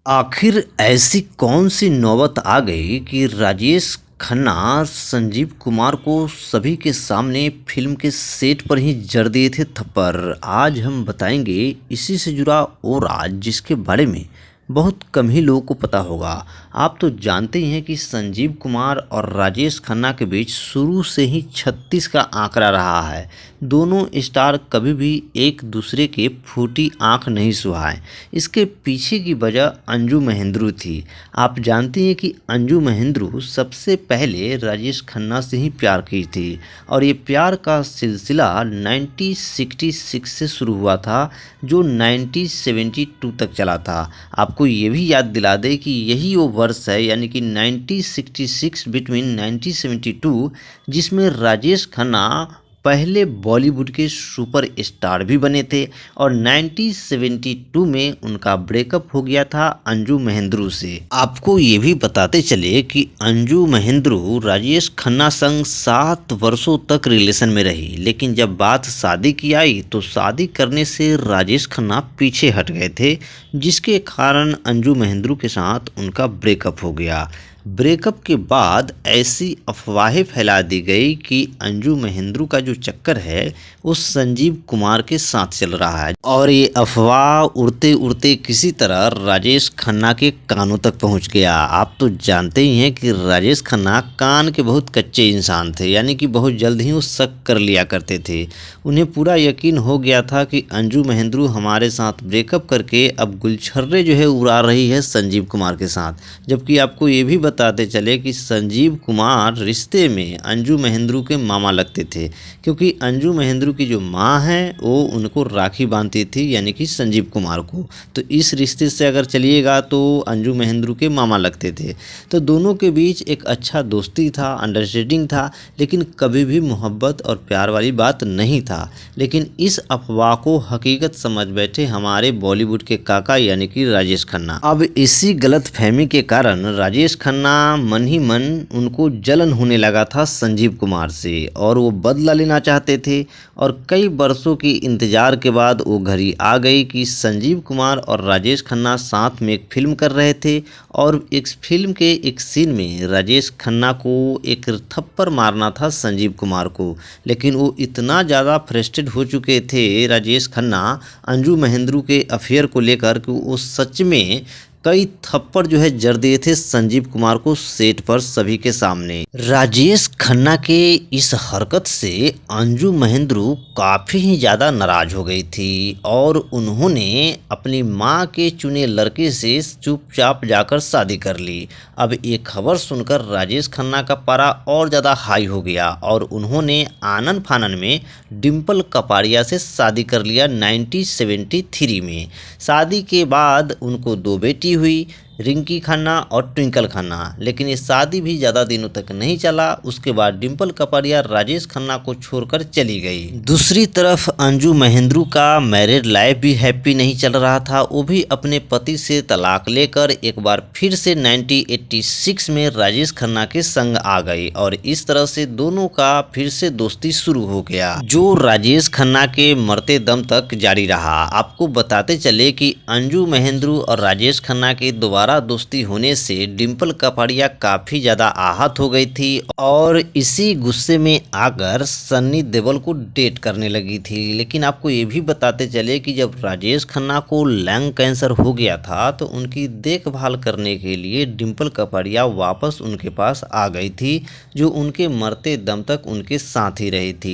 आखिर ऐसी कौन सी नौबत आ गई कि राजेश खन्ना संजीव कुमार को सभी के सामने फिल्म के सेट पर ही जड़ दिए थे थप्पड़। आज हम बताएंगे इसी से जुड़ा वो राज जिसके बारे में बहुत कम ही लोगों को पता होगा। आप तो जानते ही हैं कि संजीव कुमार और राजेश खन्ना के बीच शुरू से ही 36 का आंकड़ा रहा है। दोनों स्टार कभी भी एक दूसरे के फूटी आंख नहीं सुहाए। इसके पीछे की वजह अंजू महेंद्रू थी। आप जानते हैं कि अंजू महेंद्रू सबसे पहले राजेश खन्ना से ही प्यार की थी और ये प्यार का सिलसिला 1966 से शुरू हुआ था जो 1972 तक चला था। आपको ये भी याद दिला दे कि यही वो वर्ष है यानी कि 1966 बिटवीन 1972 जिसमें राजेश खन्ना पहले बॉलीवुड के सुपर स्टार भी बने थे और 1972 में उनका ब्रेकअप हो गया था अंजू महेंद्रू से। आपको ये भी बताते चले कि अंजू महेंद्रू राजेश खन्ना संग 7 वर्षों तक रिलेशन में रही, लेकिन जब बात शादी की आई तो शादी करने से राजेश खन्ना पीछे हट गए थे, जिसके कारण अंजू महेंद्रू के साथ उनका ब्रेकअप हो गया। ब्रेकअप के बाद ऐसी अफवाहें फैला दी गई कि अंजू महेंद्रू का जो चक्कर है वो संजीव कुमार के साथ चल रहा है और ये अफवाह उड़ते उड़ते किसी तरह राजेश खन्ना के कानों तक पहुंच गया। आप तो जानते ही हैं कि राजेश खन्ना कान के बहुत कच्चे इंसान थे, यानी कि बहुत जल्द ही वो शक कर लिया करते थे। उन्हें पूरा यकीन हो गया था कि अंजू महेंद्रू हमारे साथ ब्रेकअप करके अब गुलछर्रे जो है उड़ा रही है संजीव कुमार के साथ। जबकि आपको ये भी बताते चले कि संजीव कुमार रिश्ते में अंजू महेंद्रू के मामा लगते थे, क्योंकि अंजू महेंद्रू की जो माँ है वो उनको राखी बांधती थी यानी कि संजीव कुमार को। तो इस रिश्ते से अगर चलिएगा तो अंजू महेंद्रू के मामा लगते थे। तो दोनों के बीच एक अच्छा दोस्ती था, अंडरस्टैंडिंग था, लेकिन कभी भी मोहब्बत और प्यार वाली बात नहीं था। लेकिन इस अफवाह को हकीकत समझ बैठे हमारे बॉलीवुड के काका यानी कि राजेश खन्ना। अब इसी गलत फहमी के कारण राजेश खन्ना मन ही मन उनको जलन होने लगा था संजीव कुमार से और वो बदला लेना चाहते थे। और कई बरसों की इंतजार के बाद वो घड़ी आ गई कि संजीव कुमार और राजेश खन्ना साथ में एक फिल्म कर रहे थे और इस फिल्म के एक सीन में राजेश खन्ना को एक थप्पड़ मारना था संजीव कुमार को। लेकिन वो इतना ज़्यादा फ्रस्ट्रेट हो चुके थे राजेश खन्ना अंजू महेंद्रू के अफेयर को लेकर कि वो सच में कई थप्पड़ जो है जड़ दिए थे संजीव कुमार को सेट पर सभी के सामने। राजेश खन्ना के इस हरकत से अंजू महेंद्रू काफ़ी ही ज़्यादा नाराज हो गई थी और उन्होंने अपनी मां के चुने लड़के से चुपचाप जाकर शादी कर ली। अब ये खबर सुनकर राजेश खन्ना का पारा और ज़्यादा हाई हो गया और उन्होंने आनन फानन में डिम्पल कपाड़िया से शादी कर लिया 1973 में। शादी के बाद उनको 2 बेटी हुई, रिंकी खन्ना और ट्विंकल खन्ना। लेकिन ये शादी भी ज़्यादा दिनों तक नहीं चला। उसके बाद डिम्पल कपाड़िया राजेश खन्ना को छोड़कर चली गई। दूसरी तरफ अंजू महेंद्रू का मैरिड लाइफ भी हैप्पी नहीं चल रहा था। वो भी अपने पति से तलाक लेकर एक बार फिर से 1986 में राजेश खन्ना के संग आ गई और इस तरह से दोनों का फिर से दोस्ती शुरू हो गया, जो राजेश खन्ना के मरते दम तक जारी रहा। आपको बताते चले कि अंजू महेंद्रू और राजेश खन्ना के दोबारा दोस्ती होने से डिम्पल कपाड़िया काफी ज्यादा आहत हो गई थी और इसी गुस्से में आकर सन्नी देओल को डेट करने लगी थी। लेकिन आपको ये भी बताते चले कि जब राजेश खन्ना को लंग कैंसर हो गया था तो उनकी देखभाल करने के लिए डिम्पल कपाड़िया वापस उनके पास आ गई थी, जो उनके मरते दम तक उनके साथ ही रही थी।